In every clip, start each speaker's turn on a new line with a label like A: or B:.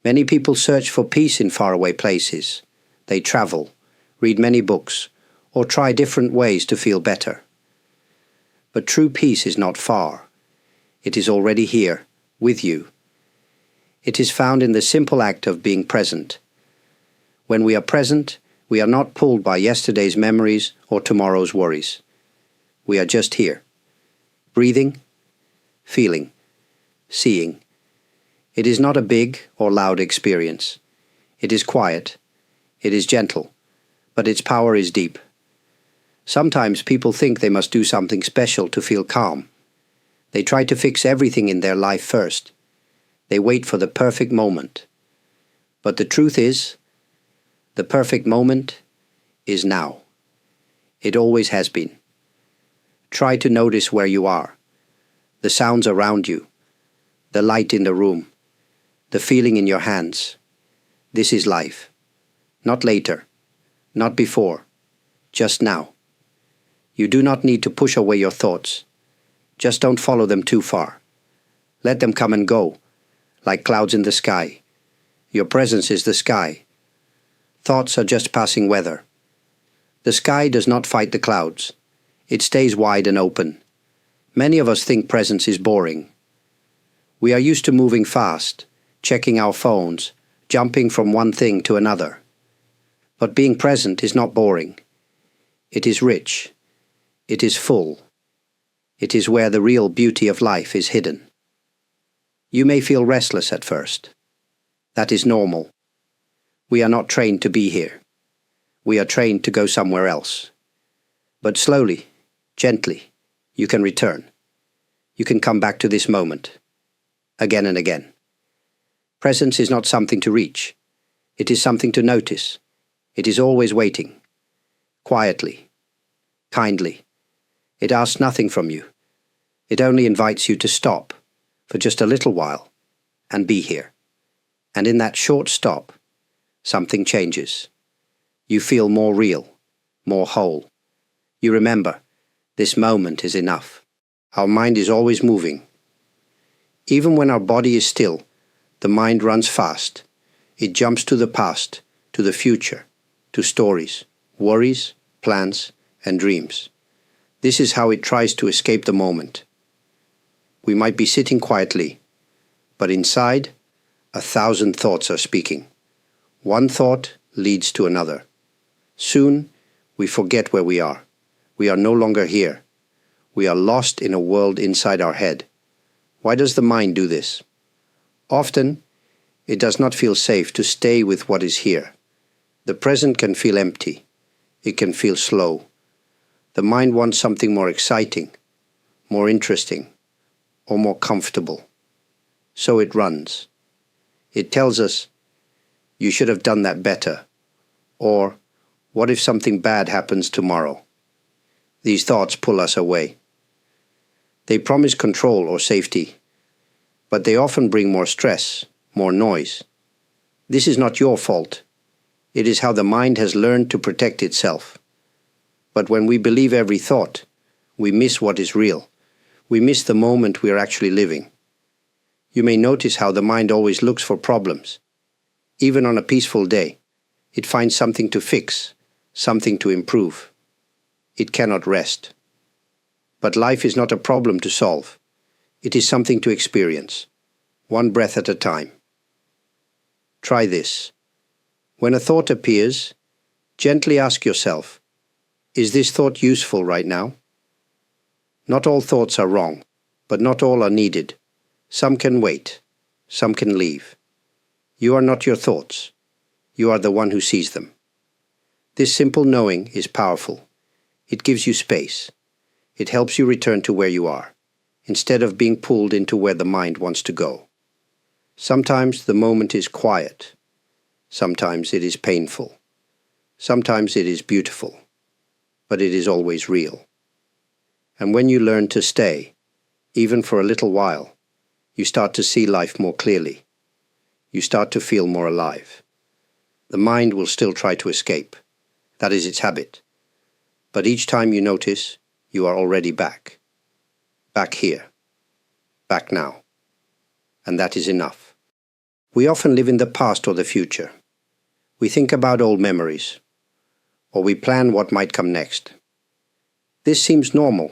A: Many people search for peace in faraway places. They travel, read many books, or try different ways to feel better. But true peace is not far. It is already here, with you. It is found in the simple act of being present. When we are present, we are not pulled by yesterday's memories or tomorrow's worries. We are just here, breathing, feeling, seeing. It is not a big or loud experience. It is quiet. It is gentle, but its power is deep. Sometimes people think they must do something special to feel calm. They try to fix everything in their life first. They wait for the perfect moment. But the truth is, the perfect moment is now. It always has been. Try to notice where you are, the sounds around you, the light in the room, the feeling in your hands. This is life. Not later, not before, just now. You do not need to push away your thoughts. Just don't follow them too far. Let them come and go, like clouds in the sky. Your presence is the sky. Thoughts are just passing weather. The sky does not fight the clouds. It stays wide and open. Many of us think presence is boring. We are used to moving fast, checking our phones, jumping from one thing to another. But being present is not boring. It is rich. It is full. It is where the real beauty of life is hidden. You may feel restless at first. That is normal. We are not trained to be here. We are trained to go somewhere else. But slowly, gently, you can return. You can come back to this moment, again and again. Presence is not something to reach. It is something to notice. It is always waiting. Quietly, kindly. It asks nothing from you. It only invites you to stop for just a little while and be here. And in that short stop, something changes. You feel more real, more whole. You remember, this moment is enough. Our mind is always moving. Even when our body is still, the mind runs fast. It jumps to the past, to the future, to stories, worries, plans, and dreams. This is how it tries to escape the moment. We might be sitting quietly, but inside, 1,000 thoughts are speaking. One thought leads to another. Soon, we forget where we are. We are no longer here. We are lost in a world inside our head. Why does the mind do this? Often, it does not feel safe to stay with what is here. The present can feel empty. It can feel slow. The mind wants something more exciting, more interesting, or more comfortable. So it runs. It tells us, you should have done that better. Or, what if something bad happens tomorrow? These thoughts pull us away. They promise control or safety, but they often bring more stress, more noise. This is not your fault. It is how the mind has learned to protect itself. But when we believe every thought, we miss what is real. We miss the moment we are actually living. You may notice how the mind always looks for problems. Even on a peaceful day, it finds something to fix, something to improve. It cannot rest. But life is not a problem to solve. It is something to experience, one breath at a time. Try this. When a thought appears, gently ask yourself, is this thought useful right now? Not all thoughts are wrong, but not all are needed. Some can wait. Some can leave. You are not your thoughts. You are the one who sees them. This simple knowing is powerful. It gives you space. It helps you return to where you are, instead of being pulled into where the mind wants to go. Sometimes the moment is quiet. Sometimes it is painful. Sometimes it is beautiful. But it is always real. And when you learn to stay, even for a little while, you start to see life more clearly. You start to feel more alive. The mind will still try to escape. That is its habit. But each time you notice, you are already back. Back here. Back now. And that is enough. We often live in the past or the future. We think about old memories, or we plan what might come next. This seems normal,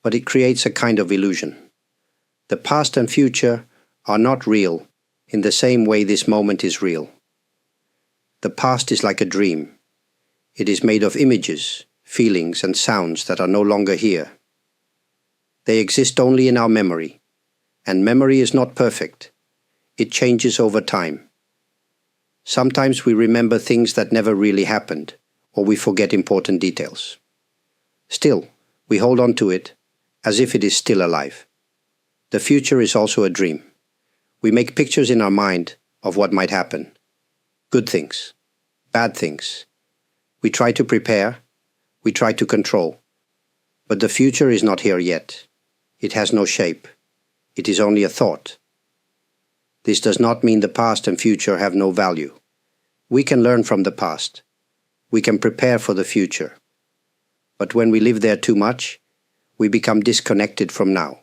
A: but it creates a kind of illusion. The past and future are not real in the same way this moment is real. The past is like a dream. It is made of images, feelings, and sounds that are no longer here. They exist only in our memory, and memory is not perfect. It changes over time. Sometimes we remember things that never really happened, or we forget important details. Still, we hold on to it as if it is still alive. The future is also a dream. We make pictures in our mind of what might happen. Good things, bad things. We try to prepare, we try to control. But the future is not here yet. It has no shape. It is only a thought. This does not mean the past and future have no value. We can learn from the past. We can prepare for the future. But when we live there too much, we become disconnected from now.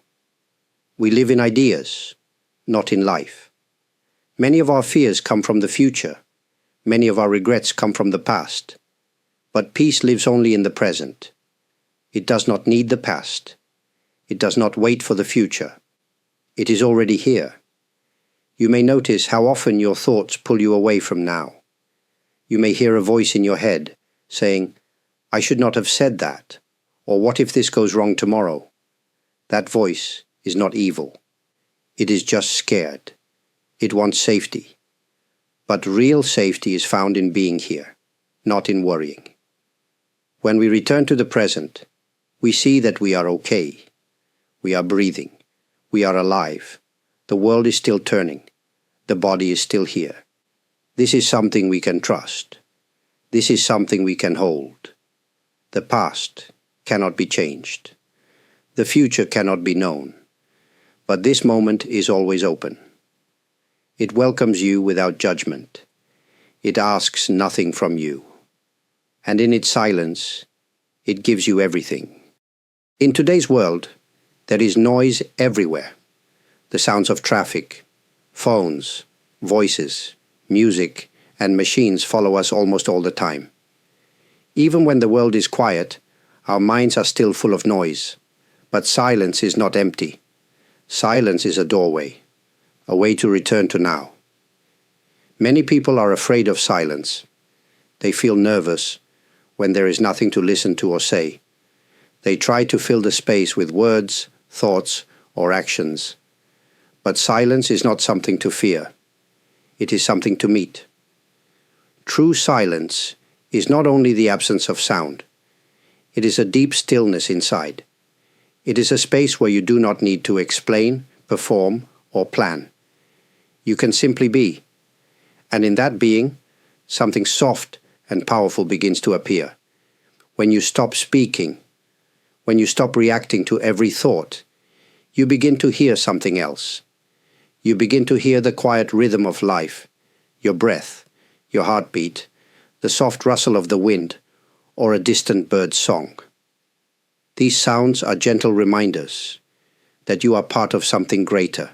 A: We live in ideas, not in life. Many of our fears come from the future. Many of our regrets come from the past. But peace lives only in the present. It does not need the past. It does not wait for the future. It is already here. You may notice how often your thoughts pull you away from now. You may hear a voice in your head saying, "I should not have said that," or "What if this goes wrong tomorrow?" That voice is not evil. It is just scared. It wants safety. But real safety is found in being here, not in worrying. When we return to the present, we see that we are okay. We are breathing. We are alive. The world is still turning. The body is still here. This is something we can trust. This is something we can hold. The past cannot be changed. The future cannot be known. But this moment is always open. It welcomes you without judgment. It asks nothing from you. And in its silence, it gives you everything. In today's world, there is noise everywhere. The sounds of traffic, phones, voices, music, and machines follow us almost all the time. Even when the world is quiet, our minds are still full of noise. But silence is not empty. Silence is a doorway, a way to return to now. Many people are afraid of silence. They feel nervous when there is nothing to listen to or say. They try to fill the space with words, thoughts, or actions. But silence is not something to fear. It is something to meet. True silence is not only the absence of sound. It is a deep stillness inside. It is a space where you do not need to explain, perform, or plan. You can simply be. And in that being, something soft and powerful begins to appear. When you stop speaking, when you stop reacting to every thought, you begin to hear something else. You begin to hear the quiet rhythm of life, your breath, your heartbeat, the soft rustle of the wind, or a distant bird's song. These sounds are gentle reminders that you are part of something greater,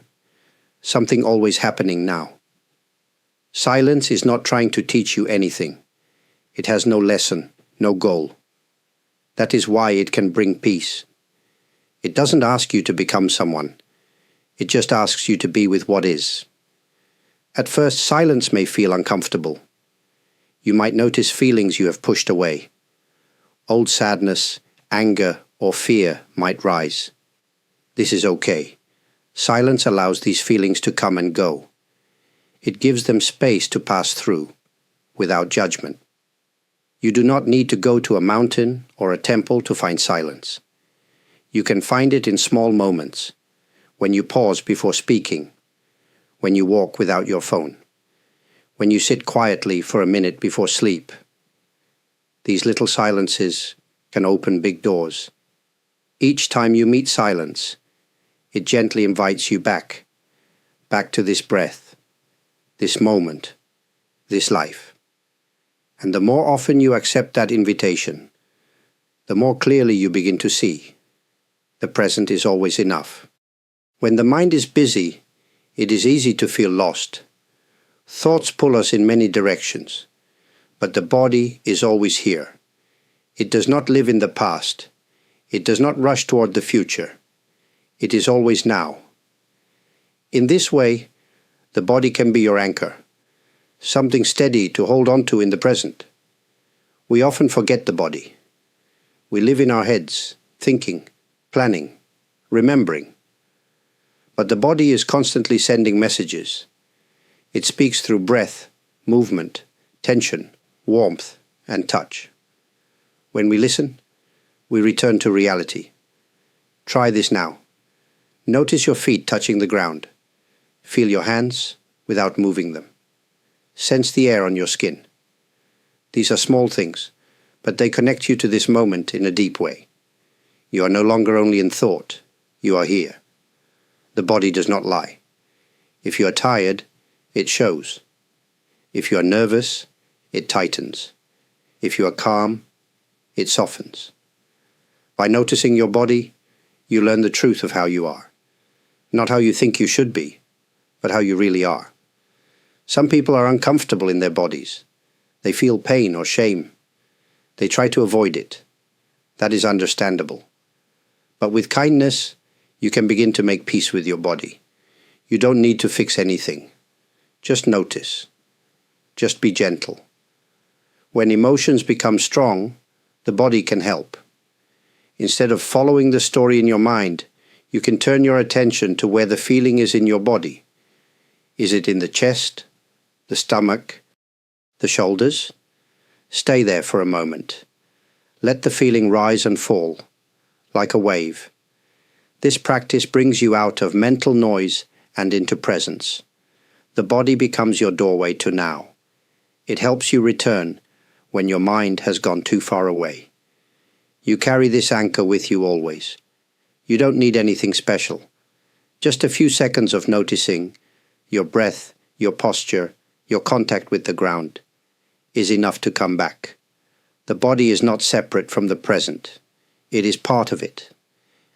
A: something always happening now. Silence is not trying to teach you anything. It has no lesson, no goal. That is why it can bring peace. It doesn't ask you to become someone. It just asks you to be with what is. At first, silence may feel uncomfortable. You might notice feelings you have pushed away. Old sadness, anger, or fear might rise. This is okay. Silence allows these feelings to come and go. It gives them space to pass through, without judgment. You do not need to go to a mountain or a temple to find silence. You can find it in small moments, when you pause before speaking, when you walk without your phone, when you sit quietly for a minute before sleep. These little silences can open big doors. Each time you meet silence, it gently invites you back to this breath, this moment, this life. And the more often you accept that invitation, the more clearly you begin to see. The present is always enough. When the mind is busy, it is easy to feel lost, Thoughts pull us in many directions, but the body is always here. It does not live in the past. It does not rush toward the future. It is always now. In this way, the body can be your anchor, something steady to hold on to in the present. We often forget the body. We live in our heads, thinking, planning, remembering. But the body is constantly sending messages. It speaks through breath, movement, tension, warmth, and touch. When we listen, we return to reality. Try this now. Notice your feet touching the ground. Feel your hands without moving them. Sense the air on your skin. These are small things, but they connect you to this moment in a deep way. You are no longer only in thought, you are here. The body does not lie. If you are tired, it shows. If you are nervous, it tightens. If you are calm, it softens. By noticing your body, you learn the truth of how you are. Not how you think you should be, but how you really are. Some people are uncomfortable in their bodies. They feel pain or shame. They try to avoid it. That is understandable. But with kindness, you can begin to make peace with your body. You don't need to fix anything. Just notice. Just be gentle. When emotions become strong, the body can help. Instead of following the story in your mind, you can turn your attention to where the feeling is in your body. Is it in the chest, the stomach, the shoulders? Stay there for a moment. Let the feeling rise and fall, like a wave. This practice brings you out of mental noise and into presence. The body becomes your doorway to now. It helps you return when your mind has gone too far away. You carry this anchor with you always. You don't need anything special. Just a few seconds of noticing your breath, your posture, your contact with the ground is enough to come back. The body is not separate from the present. It is part of it.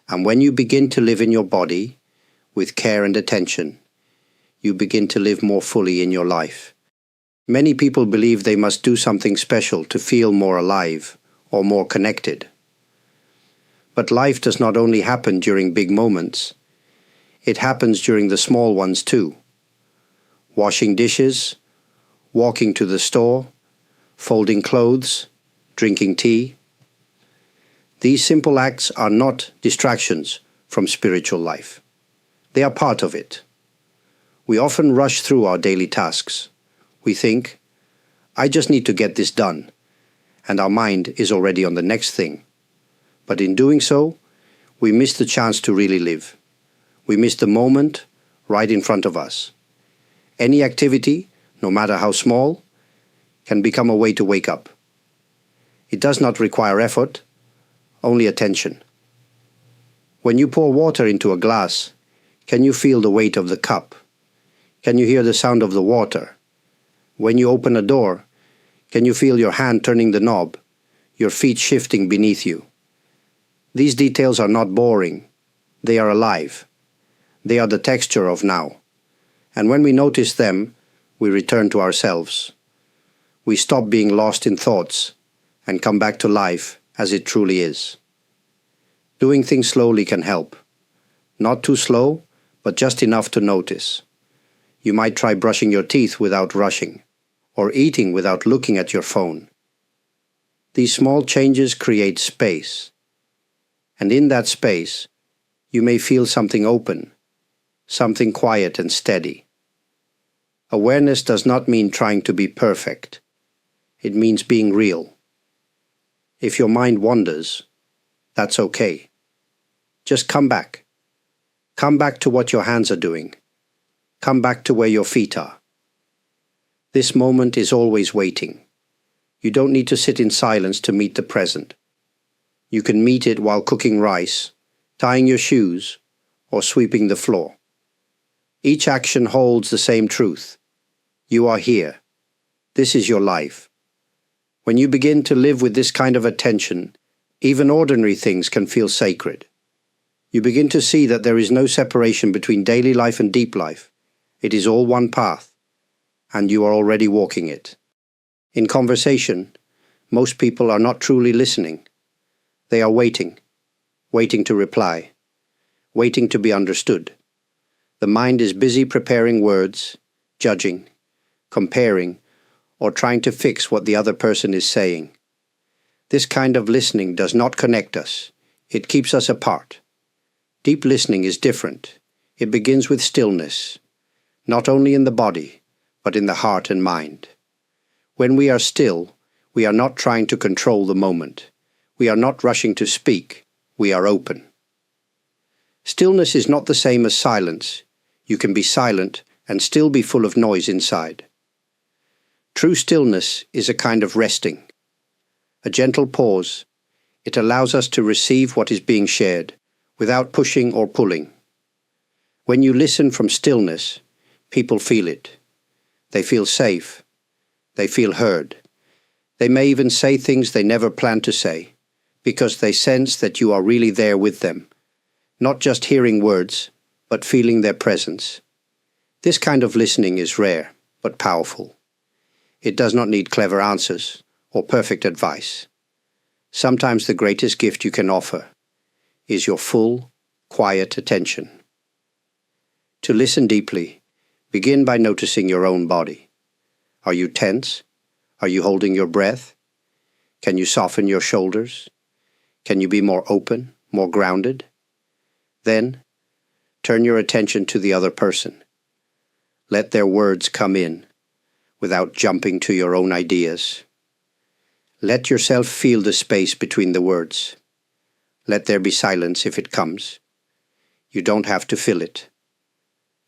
A: And when you begin to live in your body with care and attention, you begin to live more fully in your life. Many people believe they must do something special to feel more alive or more connected. But life does not only happen during big moments. It happens during the small ones too. Washing dishes, walking to the store, folding clothes, drinking tea. These simple acts are not distractions from spiritual life. They are part of it. We often rush through our daily tasks. We think, I just need to get this done, and our mind is already on the next thing. But in doing so, we miss the chance to really live. We miss the moment right in front of us. Any activity, no matter how small, can become a way to wake up. It does not require effort, only attention. When you pour water into a glass, can you feel the weight of the cup? Can you hear the sound of the water? When you open a door, can you feel your hand turning the knob, your feet shifting beneath you? These details are not boring. They are alive. They are the texture of now. And when we notice them, we return to ourselves. We stop being lost in thoughts and come back to life as it truly is. Doing things slowly can help. Not too slow, but just enough to notice. You might try brushing your teeth without rushing, or eating without looking at your phone. These small changes create space. And in that space, you may feel something open, something quiet and steady. Awareness does not mean trying to be perfect. It means being real. If your mind wanders, that's okay. Just come back. Come back to what your hands are doing. Come back to where your feet are. This moment is always waiting. You don't need to sit in silence to meet the present. You can meet it while cooking rice, tying your shoes, or sweeping the floor. Each action holds the same truth. You are here. This is your life. When you begin to live with this kind of attention, even ordinary things can feel sacred. You begin to see that there is no separation between daily life and deep life. It is all one path. and you are already walking it. In conversation, most people are not truly listening. They are waiting to reply, waiting to be understood. The mind is busy preparing words, judging, comparing, or trying to fix what the other person is saying. This kind of listening does not connect us. It keeps us apart. Deep listening is different. It begins with stillness, not only in the body, but in the heart and mind. When we are still, we are not trying to control the moment. We are not rushing to speak. We are open. Stillness is not the same as silence. You can be silent and still be full of noise inside. True stillness is a kind of resting, a gentle pause. It allows us to receive what is being shared, without pushing or pulling. When you listen from stillness, people feel it. They feel safe. They feel heard. They may even say things they never planned to say, because they sense that you are really there with them, not just hearing words, but feeling their presence. This kind of listening is rare, but powerful. It does not need clever answers or perfect advice. Sometimes the greatest gift you can offer is your full, quiet attention. To listen deeply, begin by noticing your own body. Are you tense? Are you holding your breath? Can you soften your shoulders? Can you be more open, more grounded? Then, turn your attention to the other person. Let their words come in, without jumping to your own ideas. Let yourself feel the space between the words. Let there be silence if it comes. You don't have to fill it.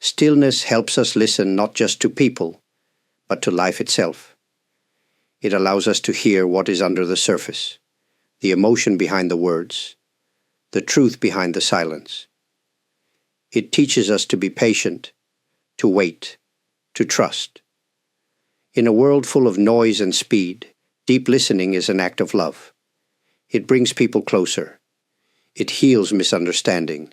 A: Stillness helps us listen not just to people, but to life itself. It allows us to hear what is under the surface, the emotion behind the words, the truth behind the silence. It teaches us to be patient, to wait, to trust. In a world full of noise and speed, deep listening is an act of love. It brings people closer. It heals misunderstanding.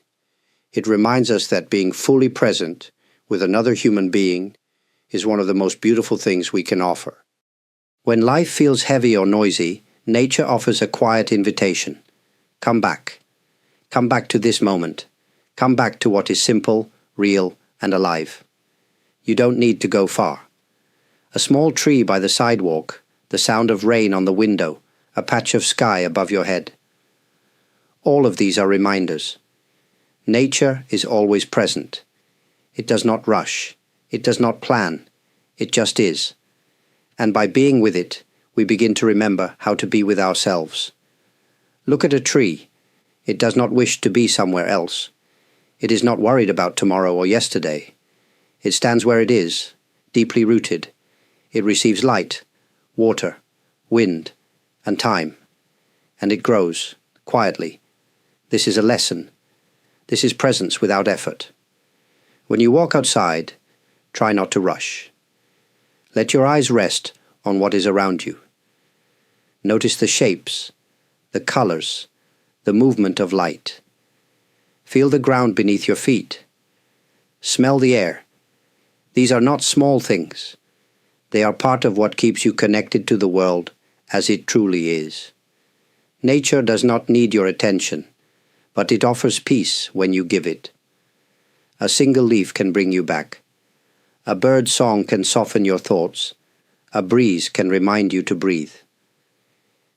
A: It reminds us that being fully present with another human being is one of the most beautiful things we can offer. When life feels heavy or noisy, nature offers a quiet invitation. Come back. Come back to this moment. Come back to what is simple, real, and alive. You don't need to go far. A small tree by the sidewalk, the sound of rain on the window, a patch of sky above your head. All of these are reminders. Nature is always present. It does not rush. It does not plan. It just is. And by being with it, we begin to remember how to be with ourselves. Look at a tree. It does not wish to be somewhere else. It is not worried about tomorrow or yesterday. It stands where it is, deeply rooted. It receives light, water, wind, and time. And it grows, quietly. This is a lesson. This is presence without effort. When you walk outside, try not to rush. Let your eyes rest on what is around you. Notice the shapes, the colors, the movement of light. Feel the ground beneath your feet. Smell the air. These are not small things. They are part of what keeps you connected to the world as it truly is. Nature does not need your attention, but it offers peace when you give it. A single leaf can bring you back. A bird's song can soften your thoughts. A breeze can remind you to breathe.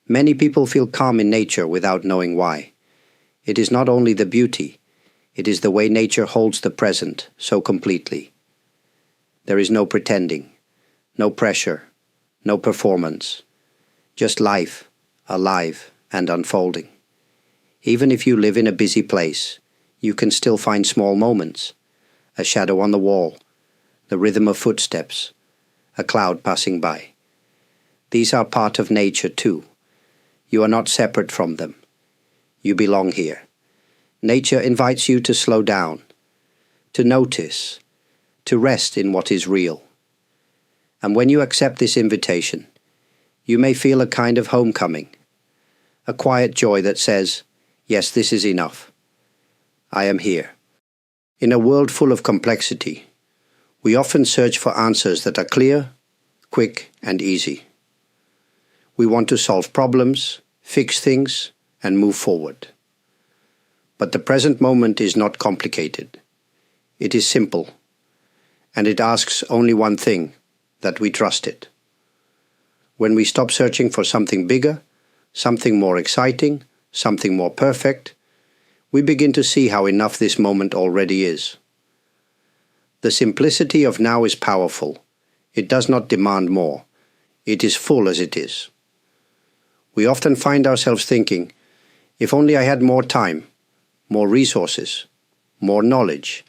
A: Many people feel calm in nature without knowing why. It is not only the beauty, it is the way nature holds the present so completely. There is no pretending, no pressure, no performance. Just life, alive and unfolding. Even if you live in a busy place, you can still find small moments. A shadow on the wall, the rhythm of footsteps, a cloud passing by. These are part of nature too. You are not separate from them. You belong here. Nature invites you to slow down, to notice, to rest in what is real. And when you accept this invitation, you may feel a kind of homecoming, a quiet joy that says, yes, this is enough. I am here. In a world full of complexity, We often search for answers that are clear, quick, and easy. We want to solve problems, fix things, and move forward. But the present moment is not complicated. It is simple, and it asks only one thing, that we trust it. When we stop searching for something bigger, something more exciting, something more perfect, we begin to see how enough this moment already is. The simplicity of now is powerful. It does not demand more. It is full as it is. We often find ourselves thinking, if only I had more time, more resources, more knowledge.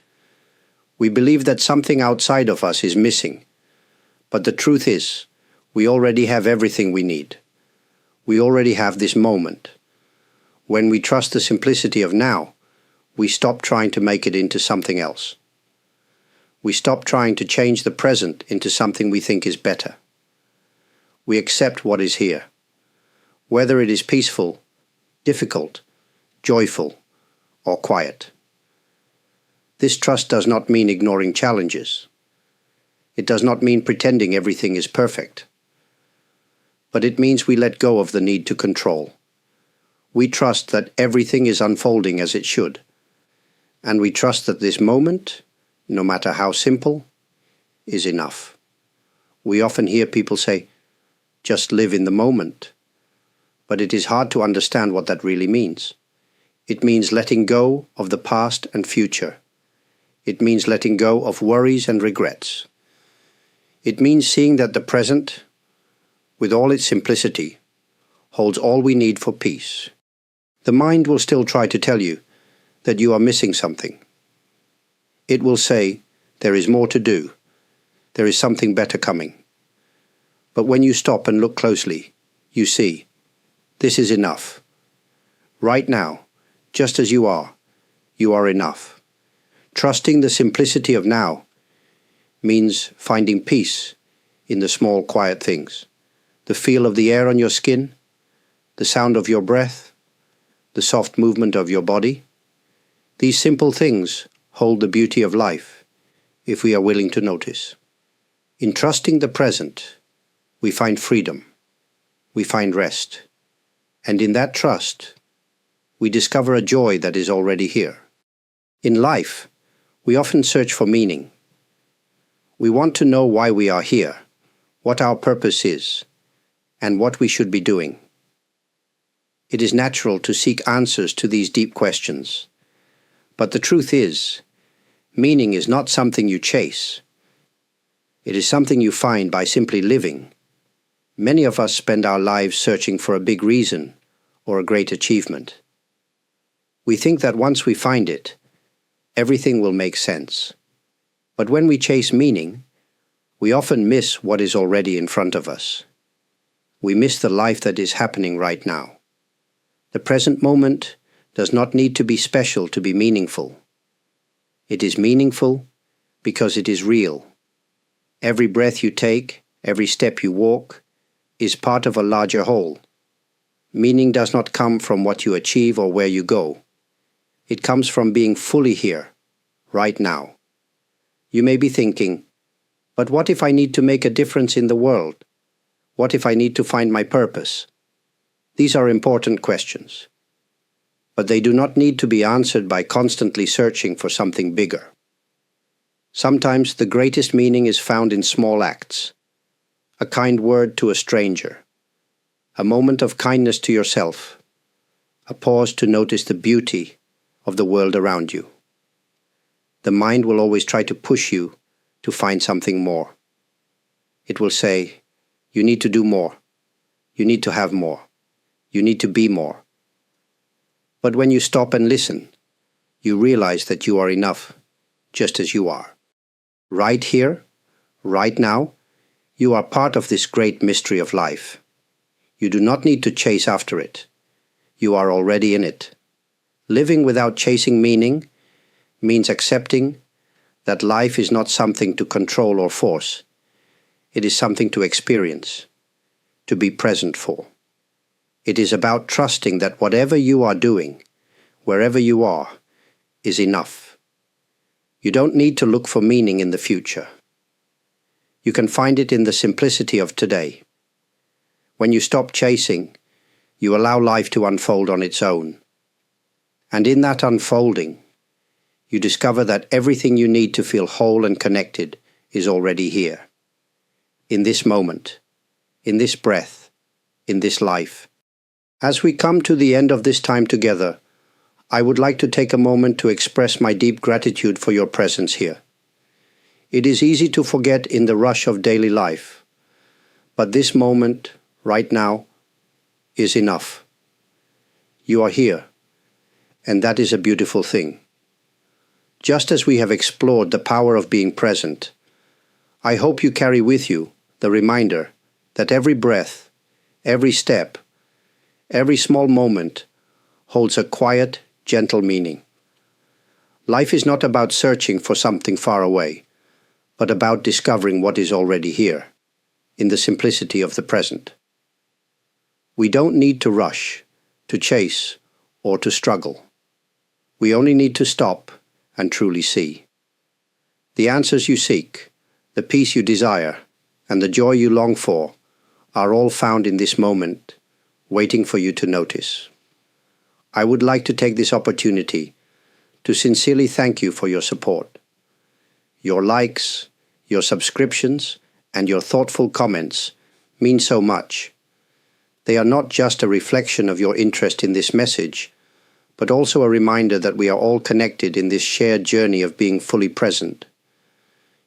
A: We believe that something outside of us is missing. But the truth is, we already have everything we need. We already have this moment. When we trust the simplicity of now, we stop trying to make it into something else. We stop trying to change the present into something we think is better. We accept what is here, whether it is peaceful, difficult, joyful, or quiet. This trust does not mean ignoring challenges. It does not mean pretending everything is perfect. But it means we let go of the need to control. We trust that everything is unfolding as it should. And we trust that this moment, no matter how simple, is enough. We often hear people say, just live in the moment. But it is hard to understand what that really means. It means letting go of the past and future. It means letting go of worries and regrets. It means seeing that the present, with all its simplicity, holds all we need for peace. The mind will still try to tell you that you are missing something. It will say, there is more to do. There is something better coming. But when you stop and look closely, you see, this is enough. Right now, just as you are enough. Trusting the simplicity of now means finding peace in the small, quiet things. The feel of the air on your skin, the sound of your breath, the soft movement of your body. These simple things hold the beauty of life if we are willing to notice. In trusting the present, we find freedom, we find rest, and in that trust, we discover a joy that is already here. In life, we often search for meaning. We want to know why we are here, what our purpose is, and what we should be doing. It is natural to seek answers to these deep questions. But the truth is, meaning is not something you chase. It is something you find by simply living. Many of us spend our lives searching for a big reason or a great achievement. We think that once we find it, everything will make sense. But when we chase meaning, we often miss what is already in front of us. We miss the life that is happening right now. The present moment does not need to be special to be meaningful. It is meaningful because it is real. Every breath you take, every step you walk, is part of a larger whole. Meaning does not come from what you achieve or where you go. It comes from being fully here, right now. You may be thinking, but what if I need to make a difference in the world? What if I need to find my purpose? These are important questions. But they do not need to be answered by constantly searching for something bigger. Sometimes the greatest meaning is found in small acts. A kind word to a stranger. A moment of kindness to yourself. A pause to notice the beauty of the world around you. The mind will always try to push you to find something more. It will say, you need to do more. You need to have more. You need to be more. But when you stop and listen, you realize that you are enough, just as you are. Right here, right now, you are part of this great mystery of life. You do not need to chase after it. You are already in it. Living without chasing meaning means accepting that life is not something to control or force. It is something to experience, to be present for. It is about trusting that whatever you are doing, wherever you are, is enough. You don't need to look for meaning in the future. You can find it in the simplicity of today. When you stop chasing, you allow life to unfold on its own. And in that unfolding, you discover that everything you need to feel whole and connected is already here. In this moment, in this breath, in this life. As we come to the end of this time together, I would like to take a moment to express my deep gratitude for your presence here. It is easy to forget in the rush of daily life, but this moment, right now, is enough. You are here, and that is a beautiful thing. Just as we have explored the power of being present, I hope you carry with you the reminder that every breath, every step, every small moment holds a quiet, gentle meaning. Life is not about searching for something far away, but about discovering what is already here, in the simplicity of the present. We don't need to rush, to chase, or to struggle. We only need to stop and truly see. The answers you seek, the peace you desire, and the joy you long for are all found in this moment, waiting for you to notice. I would like to take this opportunity to sincerely thank you for your support. Your likes, your subscriptions, and your thoughtful comments mean so much. They are not just a reflection of your interest in this message, but also a reminder that we are all connected in this shared journey of being fully present.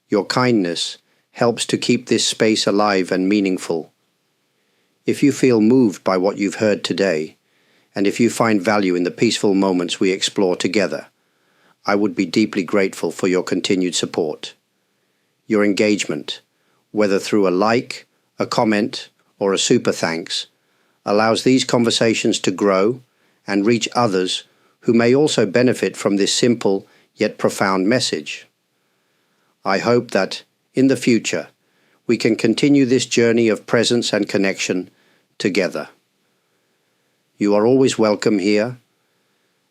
A: Your kindness helps to keep this space alive and meaningful. If you feel moved by what you've heard today, and if you find value in the peaceful moments we explore together, I would be deeply grateful for your continued support. Your engagement, whether through a like, a comment, or a super thanks, allows these conversations to grow and reach others who may also benefit from this simple yet profound message. I hope that, in the future, we can continue this journey of presence and connection together. You are always welcome here.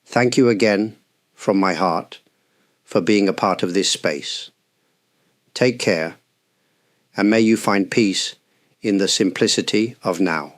A: Thank you again, from my heart, for being a part of this space. Take care, and may you find peace in the simplicity of now.